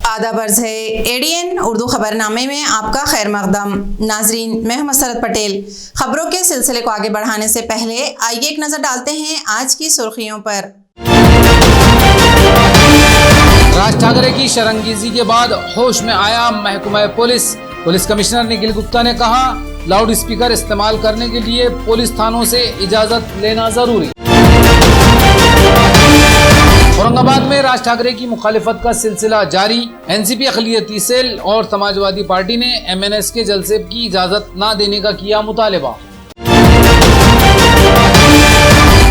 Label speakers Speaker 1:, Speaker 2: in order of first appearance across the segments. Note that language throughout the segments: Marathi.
Speaker 1: आदाबर्ज है एडीएन उर्दू खबरनामे में आपका खैर मकदम। नाजरीन, मैं हूं मसरत पटेल। खबरों के सिलसिले को आगे बढ़ाने से पहले आइए एक नजर डालते हैं आज की सुर्खियों पर।
Speaker 2: राज ठाकरे की शर्मंदगी के बाद होश में आया महकमा police. Police commissioner Nikhil Gupta ने कहा, लाउड स्पीकर इस्तेमाल करने के लिए पुलिस थानों से इजाजत लेना जरूरी। औरंगाबाद में राज ठाकरे की मुखालिफत का सिलसिला जारी। एनसीपी अक़लियती सेल और समाजवादी पार्टी ने एमएनएस के जलसे की इजाजत न देने का किया मुतालिबा।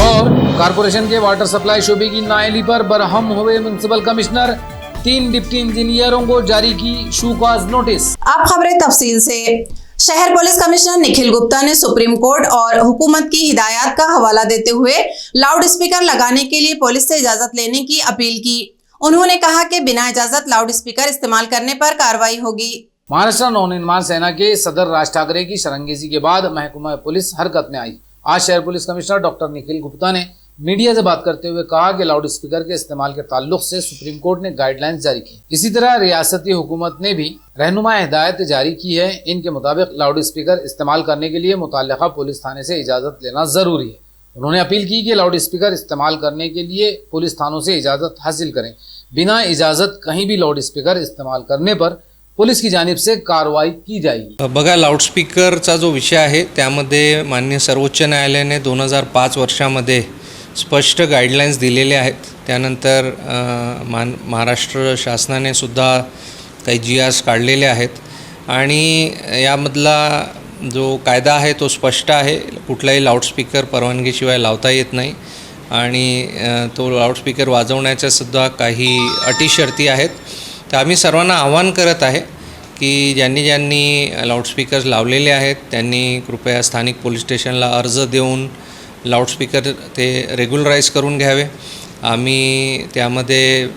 Speaker 2: और कारपोरेशन के वाटर सप्लाई शोबे की नाअहली पर बरहम हुए म्युनिसिपल कमिश्नर। 3 डिप्टी इंजीनियरों को जारी की शूकाज नोटिस। अब खबरें तफसील से। शहर पुलिस कमिश्नर निखिल गुप्ता ने सुप्रीम कोर्ट और हुकूमत की हिदायत का हवाला देते हुए लाउड स्पीकर लगाने के लिए पुलिस से इजाजत लेने की अपील की। उन्होंने कहा कि बिना इजाजत लाउड स्पीकर इस्तेमाल करने पर कार्रवाई होगी। महाराष्ट्र नवनिर्माण सेना के सदर राज ठाकरे की शर्मंदगी के बाद महकमा पुलिस हरकत में आई। आज शहर police commissioner doctor Nikhil Gupta ने मीडिया से बात करते हुए कहा कि लाउड स्पीकर के इस्तेमाल के ताल्लुक से सुप्रीम कोर्ट ने गाइडलाइंस जारी की। इसी तरह रियासती हुकूमत ने भी रहनुमा हिदायत जारी की है। इनके मुताबिक लाउड स्पीकर इस्तेमाल करने के लिए मुतल्लिका पुलिस थाने से इजाजत लेना जरूरी है। उन्होंने अपील की कि लाउड स्पीकर इस्तेमाल करने के लिए पुलिस थानों से इजाजत हासिल करें। बिना इजाजत कहीं भी लाउड स्पीकर इस्तेमाल करने पर पुलिस की जानिब से कारवाई की जाएगी।
Speaker 3: बघा, लाउडस्पीकरचा जो विषय आहे त्यामध्ये माननीय सर्वोच्च न्यायालयाने 2005 वर्षामध्ये स्पष्ट गाईडलाईन्स दिलेले आहेत। त्यानंतर महाराष्ट्र शासनाने सुद्धा काही GRs काढलेले आहेत आणि यामधला जो कायदा आहे तो स्पष्ट आहे। कुठलाही लाउडस्पीकर परवानगीशिवाय लावता येत नाही आणि तो लाउडस्पीकर वाजवण्याच्या सुद्धा काही अटी शर्ती आहेत। तर आम्ही सर्वांना आवाहन करत आहे की ज्यांनी लाउडस्पीकर्स लावलेले आहेत त्यांनी कृपया स्थानिक पोलीस स्टेशनला अर्ज देऊन लाउडस्पीकर ते रेग्युलराईज करून घ्यावे। आम्ही त्यामध्ये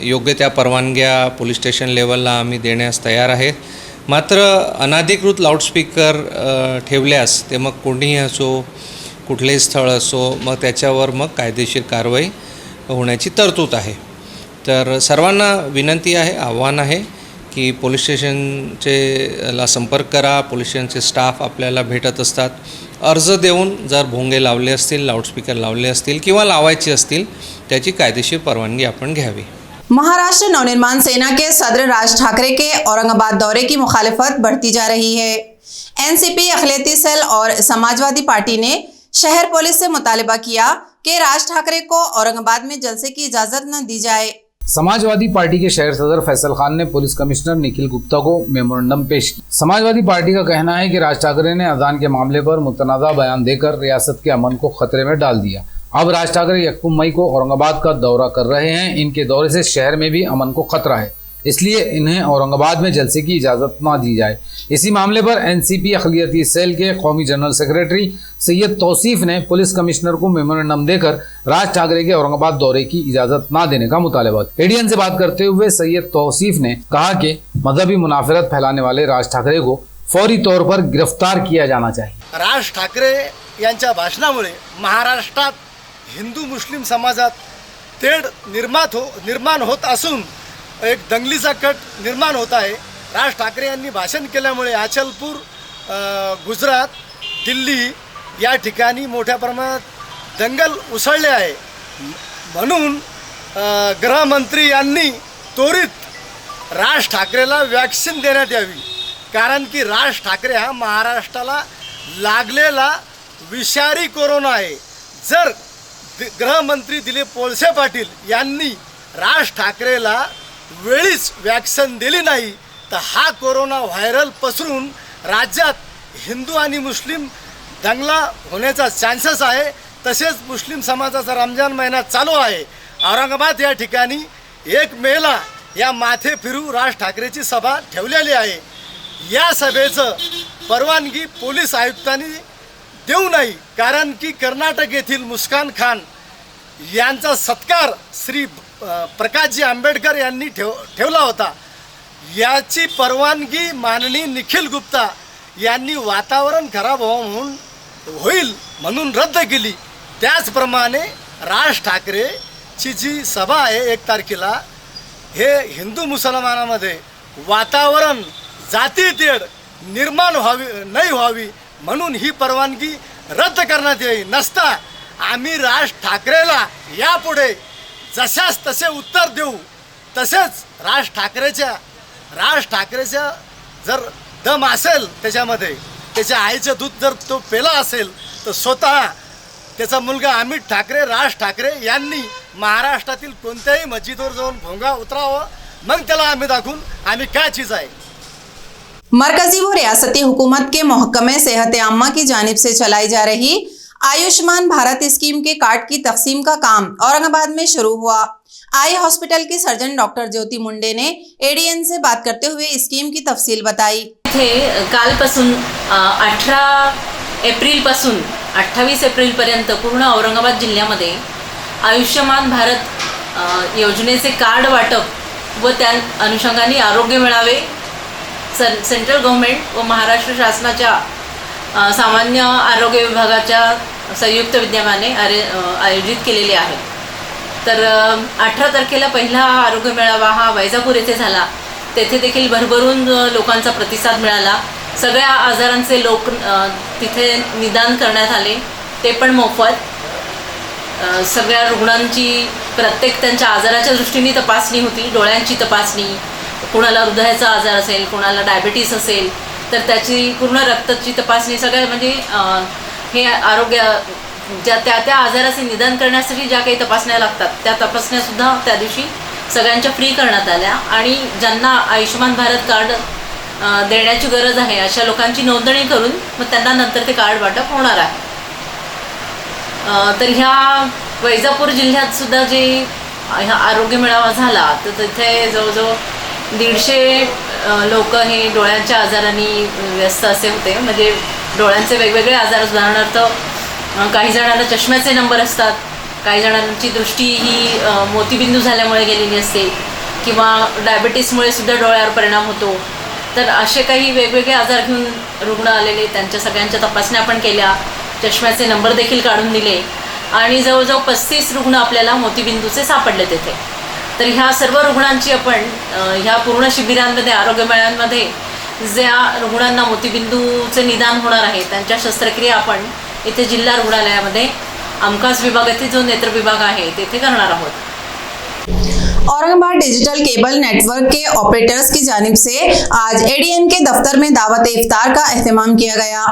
Speaker 3: योग्य त्या परवानग्या पोलीस स्टेशन लेवलला आम्ही देण्यास तयार आहे। मात्र अनधिकृत लाउडस्पीकर ठेवल्यास ते मग कोणीही असो, कुठलेही स्थळ असो, मग त्याच्यावर मग कायदेशीर कारवाई होण्याची तरतूद आहे। तर सर्वांना विनंती आहे, आव्हान आहे की पोलीस स्टेशनचे ला संपर्क करा। पोलीस स्टेशनचे स्टाफ आपल्याला भेटत असतात। अर्ज देऊन जर भोंगे लावले असतील, लाउडस्पीकर लावले असतील किंवा लावायचे असतील त्याची कायदेशीर परवानगी आपण घ्यावी।
Speaker 1: महाराष्ट्र नवनिर्माण सेना के सदर राज ठाकरे के औरंगाबाद दौरे की मुखालिफत बढ़ती जा रही है। एनसीपी अक़लियती सेल और समाजवादी पार्टी ने शहर पुलिस से मुतालिबा किया कि राज ठाकरे को औरंगाबाद में जलसे की इजाजत न दी जाए।
Speaker 2: समाजवादी पार्टी के शहर सदर फैसल खान ने पुलिस कमिश्नर निखिल गुप्ता को मेमोरेंडम पेश किया। समाजवादी पार्टी का कहना है कि राज ठाकरे ने अजान के मामले पर मुतनाज़ा बयान देकर रियासत के अमन को खतरे में डाल दिया। अब राज ठाकरे 1 मई को औरंगाबाद का दौरा कर रहे हैं। इनके दौरे से शहर में भी अमन को खतरा है, इसलिए इन्हें औरंगाबाद में जलसे की इजाज़त ना दी जाए। इसी मामले पर एनसीपी अक़लियती सेल के कौमी जनरल सेक्रेटरी सैयद तौसीफ ने पुलिस कमिश्नर को मेमोरेंडम देकर राज ठाकरे के औरंगाबाद दौरे की इजाज़त ना देने का मुतालबा। एडीएन से बात करते हुए सैयद तौसीफ ने कहा कि मजहबी मुनाफरत फैलाने वाले राज ठाकरे को फौरी तौर पर गिरफ्तार किया जाना चाहिए।
Speaker 4: राज ठाकरे यांच्या भाषणामुळे महाराष्ट्रात हिंदू मुस्लिम समाजात तेढ निर्माण होत असून एक दंगलीचा कट निर्माण होत आहे। राज ठाकरे यांनी भाषण केल्यामुळे अचलपूर, गुजरात, दिल्ली या ठिकाणी मोठ्या प्रमाणात दंगल उसळले आहे। म्हणून गृहमंत्री यांनी त्वरित राज ठाकरेला वॅक्सिन देण्यात यावी, कारण की राज ठाकरे हा महाराष्ट्राला लागलेला विषारी कोरोना आहे। जर गृहमंत्री दिलीप वळसे पाटील यांनी राज ठाकरेला वेळीच वॅक्सिन दिली नाही तर हा कोरोना व्हायरल पसरून राज्यात हिंदू आणि मुस्लिम दंगला होण्याचा चान्सेस आहे। तसेच मुस्लिम समाजाचा रमजान महिना चालू आहे। औरंगाबाद या ठिकाणी 1 मेला या माथे फिरू राज ठाकरेची सभा ठेवलेली आहे। या सभेचं परवानगी पोलीस आयुक्तांनी देऊ नये, कारण की कर्नाटक येथील मुस्कान खान यांचा सत्कार श्री प्रकाशजी आंबेडकर यांनी ठेवला होता. याची परवानगी माननीय निखिल गुप्ता यांनी वातावरण खराब होईल म्हणून रद्द केली. त्याचप्रमाणे राज ठाकरेची जी सभा आहे 1 तारखेला, हे हिंदू मुसलमानामध्ये वातावरण जातीतेढ निर्माण नाही व्हावी म्हणून ही परवानगी रद्द करण्यात येईल. नसता आम्ही राज ठाकरेला यापुढे जशास तसे उत्तर देऊ. तसेच राज ठाकरेच्या जर दम असेल त्याच्यामध्ये, त्याच्या आईचं दूध जर तो पेला असेल तर स्वतः त्याचा मुलगा अमित ठाकरे, राज ठाकरे यांनी महाराष्ट्रातील कोणत्याही मस्जिदवर जाऊन भोंगा उतरावं. मग त्याला आम्ही दाखवून आम्ही काय चीज आहे.
Speaker 1: मरकजी व रियासती हुकूमत के महकमे सेहत आम्मा की जानिब से चलाई जा रही आयुष्मान भारत स्कीम के कार्ड की तकसीम का काम औरंगाबाद में शुरू हुआ. आई हॉस्पिटल की सर्जन डॉक्टर ज्योति मुंडे ने एडीएन से बात करते हुए स्कीम की तफसील बताई.
Speaker 5: कालपासून 18 एप्रिलपासून 28 एप्रिलपर्यंत पूर्ण औरंगाबाद जिल्ह्यामध्ये आयुष्यमान भारत योजनेचे कार्ड वाटप व त्या अनुषंगाने आरोग्य मेळावे सेंट्रल गव्हर्नमेंट व महाराष्ट्र शासनाच्या सामान्य आरोग्य विभागाच्या संयुक्त विद्यमाने आयोजित केलेले आहेत. तर 18 तारखेला पहिला आरोग्य मेळावा हा वैजापूर येथे झाला. तेथे देखील भरभरून लोकांचा प्रतिसाद मिळाला. सगळ्या आजारांचे लोक तिथे निदान करण्यात आले, ते पण मोफत. सगळ्या रुग्णांची प्रत्येक त्यांच्या आजाराच्या दृष्टीने तपासणी होती. डोळ्यांची तपासणी, कोणाला हृदयाचा आजार असेल, कोणाला डायबिटीस असेल तर त्याची पूर्ण रक्ताची तपासणी, सगळ्या म्हणजे हे आरोग्य त्या आजाराचे निदान करण्यासाठी ज्या काही तपासण्या लागतात त्या तपासण्यासुद्धा त्या दिवशी सगळ्यांच्या फ्री करण्यात आल्या. आणि ज्यांना आयुष्यमान भारत कार्ड देण्याची गरज आहे अशा लोकांची नोंदणी करून मग त्यांना नंतर ते कार्ड वाटप होणार आहे. तर ह्या वैजापूर जिल्ह्यात सुद्धा जे आरोग्य मेळावा झाला तर तिथे जवळजवळ 150 लोक हे डोळ्यांच्या आजारांनी व्यस्त असे होते. म्हणजे डोळ्यांचे वेगवेगळे आजार, उदाहरणार्थ काही जणांना चष्म्याचे नंबर असतात, काही जणांची दृष्टी ही मोतीबिंदू झाल्यामुळे गेलेली असते किंवा डायबिटीसमुळे सुद्धा डोळ्यावर परिणाम होतो. तर असे काही वेगवेगळे आजार घेऊन रुग्ण आलेले, त्यांच्या सगळ्यांच्या तपासण्या आपण केल्या, चष्म्याचे नंबर देखील काढून दिले आणि जवळजवळ 35 रुग्ण आपल्याला मोतीबिंदूचे सापडले तेथे. तर ह्या सर्व रुग्णांची आपण ह्या पूर्ण शिबिरांमध्ये, आरोग्य मेळ्यांमध्ये ज्या रुग्णांना मोतीबिंदूचे निदान होणार आहे त्यांच्या शस्त्रक्रिया आपण इथे जिल्हा रुग्णालयामध्ये आमकास विभागातील जो नेत्र विभाग आहे तेथे करणार आहोत.
Speaker 1: औरंगाबाद डिजिटल केबल नेटवर्क के ऑपरेटर्स की जानिब से आज एडीएन के दफ्तर में दावत इफ्तार का एहतमाम किया गया.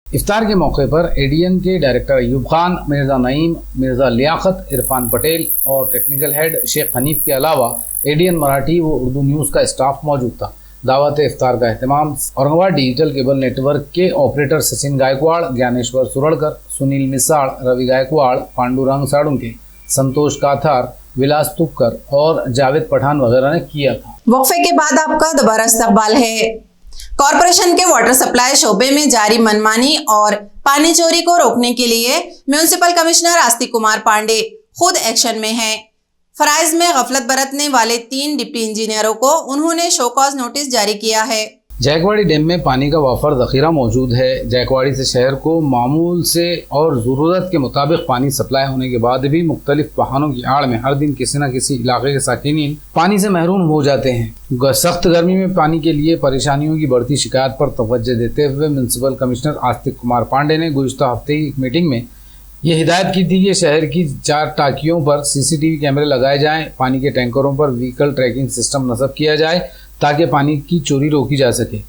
Speaker 2: इफ्तार के मौके पर एडीएन के डायरेक्टर अयूब खान, मिर्ज़ा नईम, मिर्ज़ा लियाकत, इरफान पटेल और टेक्निकल हेड शेख हनीफ के अलावा एडीएन मराठी व उर्दू न्यूज़ का स्टाफ मौजूद था. दावत इफ्तार का एहतमाम औरंगाबाद डिजिटल केबल नेटवर्क के ऑपरेटर सचिन गायकवाड़, ज्ञानेश्वर सुरड़कर, सुनील मिसाड़, रवि गायकवाड़, पांडुरंग साड़ुंके, संतोष काथार, विलास तुक्कर और जावेद पठान वगैरह ने किया था.
Speaker 1: वक्फे के बाद आपका दोबारा इस्तकबाल है. कॉरपोरेशन के वाटर सप्लाई शोबे में जारी मनमानी और पानी चोरी को रोकने के लिए म्यूनिसिपल कमिश्नर आस्तिक कुमार पांडे खुद एक्शन में हैं. फराइज में गफलत बरतने वाले 3 डिप्टी इंजीनियरों को उन्होंने शो कॉज नोटिस जारी किया है.
Speaker 2: जायकवाड़ी डैम में पानी का वाफर ज़ख़ीरा मौजूद है. जायकवाड़ी से शहर को मामूल से और ज़रूरत के मुताबिक पानी सप्लाई होने के बाद भी मुख्तलिफ बहानों की आड़ में हर दिन किसी न किसी इलाके के साकिनीन पानी से महरूम हो जाते हैं. सख्त गर्मी में पानी के लिए परेशानियों की बढ़ती शिकायत पर तवज्जो देते हुए म्यूनसिपल कमिश्नर आस्तिक कुमार पांडे ने गुज़िश्ता हफ्ते की एक मीटिंग में ये हिदायत की थी कि शहर की 4 टाँकियों पर CCTV कैमरे लगाए जाएँ, पानी के टैंकरों पर व्हीकल ट्रैकिंग सिस्टम नस्ब किया जाए ताकि पानी की चोरी रोकी जा सके.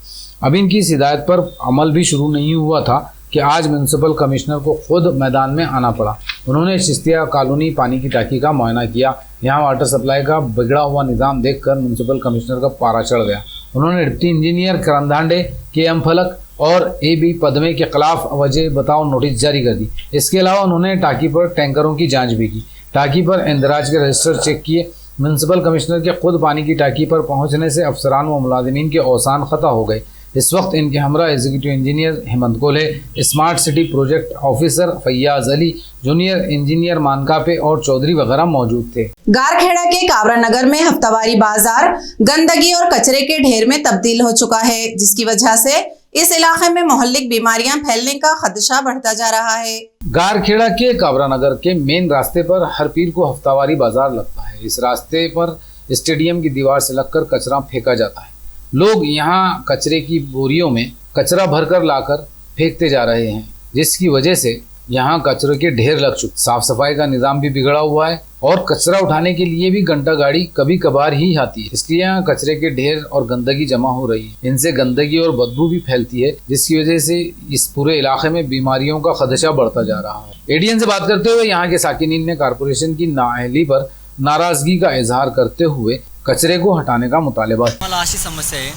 Speaker 2: अब इनकी इस हिदायत पर अमल भी शुरू नहीं हुआ था कि आज म्यूनसिपल कमिश्नर को खुद मैदान में आना पड़ा. उन्होंने चिश्तिया कॉलोनी पानी की टाँकी का मुआयना किया. यहाँ वाटर सप्लाई का बिगड़ा हुआ निज़ाम देखकर म्यूनसिपल कमिश्नर का पारा चढ़ गया. उन्होंने डिप्टी इंजीनियर करंधांडे, KM फलक और AB पदमे के खिलाफ वजह बताओ नोटिस जारी कर दी. इसके अलावा उन्होंने टाँकी पर टैंकरों की जाँच भी की. टाँकी पर इंदराज के रजिस्टर चेक किए. म्यूनसिपल कमिश्नर के खुद पानी की टाँकी पर पहुँचने से अफसरान व मुलाजिमीन के औसान ख़ता हो गए. इस वक्त इनके हमरा executive engineer Hemant Kolhe, smart city project officer Fayaz Ali, junior engineer Mankape और चौधरी वगैरह मौजूद थे।
Speaker 1: गारखेड़ा के काबरा नगर में हफ्तावारी बाजार गंदगी और कचरे के ढेर में तब्दील हो चुका है, जिसकी वजह से इस इलाके में मोहल्लिक बीमारियां फैलने का खदशा बढ़ता जा रहा है।
Speaker 2: गारखेड़ा के काबरा नगर के मेन रास्ते पर हर पीर को हफ्तावारी बाजार लगता है। इस रास्ते पर स्टेडियम की दीवार से लगकर कचरा फेंका जाता है। लोग यहाँ कचरे की बोरियों में कचरा भरकर लाकर फेंकते जा रहे हैं, जिसकी वजह से यहाँ कचरे के ढेर लग चुके। साफ सफाई का निज़ाम भी बिगड़ा हुआ है और कचरा उठाने के लिए भी घंटा गाड़ी कभी कभार ही आती है, इसलिए यहाँ कचरे के ढेर और गंदगी जमा हो रही है। इनसे गंदगी और बदबू भी फैलती है, जिसकी वजह से इस पूरे इलाके में बीमारियों का खदशा बढ़ता जा रहा है। एडीएन से बात करते हुए यहाँ के साकिनीन ने कारपोरेशन की नाअहली पर नाराजगी का इजहार करते हुए कचरे को हटाने का मुतालबा।
Speaker 6: मला अशी समस्या आहे,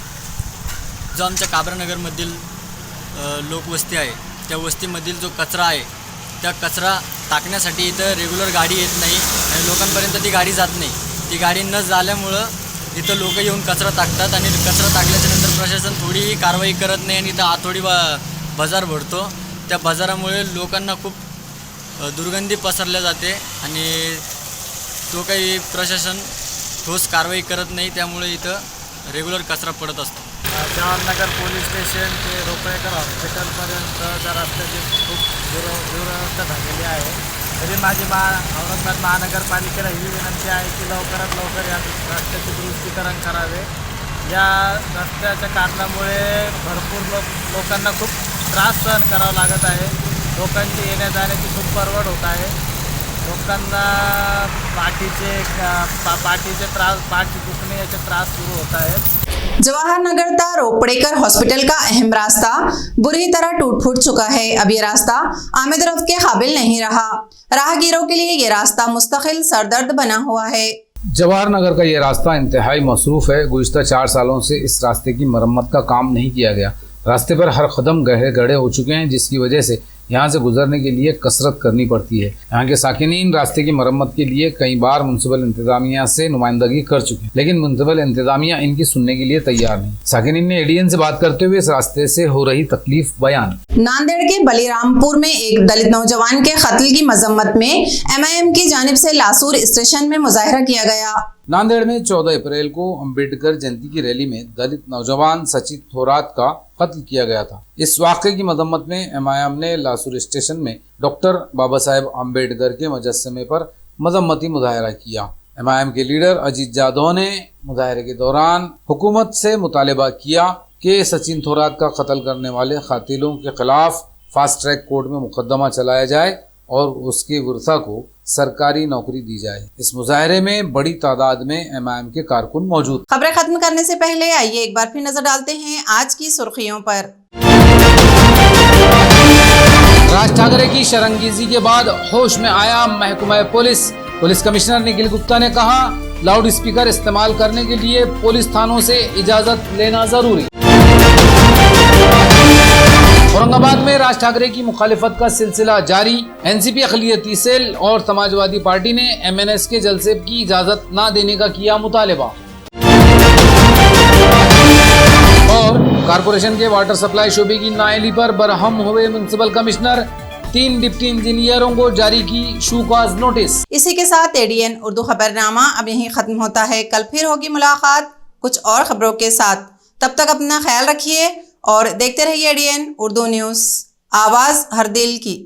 Speaker 6: जो आमच्या काबरानगरमधील लोकवस्ती आहे त्या वस्तीमधील जो कचरा आहे त्या कचरा टाकण्यासाठी इथं रेग्युलर गाडी येत नाही आणि लोकांपर्यंत ती गाडी जात नाही। ती गाडी न झाल्यामुळं इथं लोक येऊन कचरा टाकतात आणि कचरा टाकल्याच्या नंतर प्रशासन थोडीही कारवाई करत नाही आणि इथं आतोडी बाजार भरतो। त्या बाजारामुळे लोकांना खूप दुर्गंधी पसरल्या जाते आणि तो काही प्रशासन ठोस कारवाई करत नाही, त्यामुळे इथं रेग्युलर कचरा पडत असतो।
Speaker 7: जवाहरनगर पोलीस स्टेशन ते रोपळेकर हॉस्पिटलपर्यंत त्या रस्त्याची खूप दुरवस्था झालेली आहे। तरी माझी औरंगाबाद महानगरपालिकेला ही विनंती आहे की लवकरात लवकर या रस्त्याचे दुरुस्तीकरण करावे। या रस्त्याच्या कारणामुळे भरपूर लोकांना खूप त्रास सहन करावा लागत आहे। लोकांची येण्या जाण्याची खूप परवड होत आहे। लोकांना पाठीचे त्रास, पाठी दुखणे याचे त्रास सुरू होत आहेत।
Speaker 1: जवाहर नगर ता रोपड़ेकर हॉस्पिटल का अहम रास्ता बुरी तरह टूट फूट चुका है। अब ये रास्ता आमद रफ्त के काबिल नहीं रहा। राहगीरों के लिए ये रास्ता मुस्तकिल सरदर्द बना हुआ है।
Speaker 2: जवाहर नगर का ये रास्ता इंतहाई मसरूफ़ है। गुज़िश्ता 4 सालों से इस रास्ते की मरम्मत का काम नहीं किया गया। रास्ते पर हर कदम गहरे गड्ढे हो चुके हैं, जिसकी वजह से यहाँ से गुजरने के लिए कसरत करनी पड़ती है। यहाँ के साकिनीन रास्ते की मरम्मत के लिए कई बार म्युनिसिपल इंतजामिया से नुमाइंदगी कर चुके हैं, लेकिन म्युनिसिपल इंतजामिया इनकी सुनने के लिए तैयार नहीं। साकिनीन ने एडीएन से बात करते हुए इस रास्ते से हो रही तकलीफ बयान।
Speaker 1: नांदेड़ के बलीरामपुर में एक दलित नौजवान के कत्ल की मजम्मत में एमआईएम की जानिब से लासूर स्टेशन में मुजाहरा किया गया।
Speaker 2: नांदेड़ में 14 अप्रैल को अंबेडकर जयंती की रैली में दलित नौजवान सचिन थोरात का कत्ल किया गया था। इस वाक़े की मजम्मत में एमआईएम ने लासूर स्टेशन में डॉक्टर बाबा साहेब अम्बेडकर के मुजस्समे पर मजम्मती मुजाहरा किया। एमआईएम के लीडर अजीत जादव ने मुजाहरे के दौरान हुकूमत से मुतालबा किया कि सचिन थोरात का कत्ल करने वाले कातिलों के खिलाफ फास्ट ट्रैक कोर्ट में मुकदमा चलाया जाए और उसके वर्सा को सरकारी नौकरी दी जाए। इस मुजाहरे में बड़ी तादाद में एमआईएम के कारकुन मौजूद।
Speaker 1: खबरें खत्म करने से पहले आइए एक बार फिर नजर डालते हैं आज की सुर्खियों पर।
Speaker 2: राज ठाकरे की शरंगेजी के बाद होश में आया महकमा police. Police commissioner Nikhil Gupta ने कहा, लाउड स्पीकर इस्तेमाल करने के लिए पुलिस थानों से इजाजत लेना जरूरी। औरंगाबाद में राज ठाकरे की मुखालिफत का सिलसिला जारी। एनसीपी अक़लियती सेल और समाजवादी पार्टी ने एमएनएस के जलसे की इजाजत न देने का किया मुतालबा। और कारपोरेशन के वाटर सप्लाई शोबे की नाअहली पर बरहम हुए म्युनिसिपल कमिश्नर, 3 डिप्टी इंजीनियरों को जारी की शूकाज नोटिस।
Speaker 1: इसी के साथ एडीएन उर्दू खबरनामा अब यहीं खत्म होता है। कल फिर होगी मुलाकात कुछ और खबरों के साथ। तब तक अपना ख्याल रखिए और देखते रहिए एडीएन उर्दू न्यूज़, आवाज़ हर दिल की।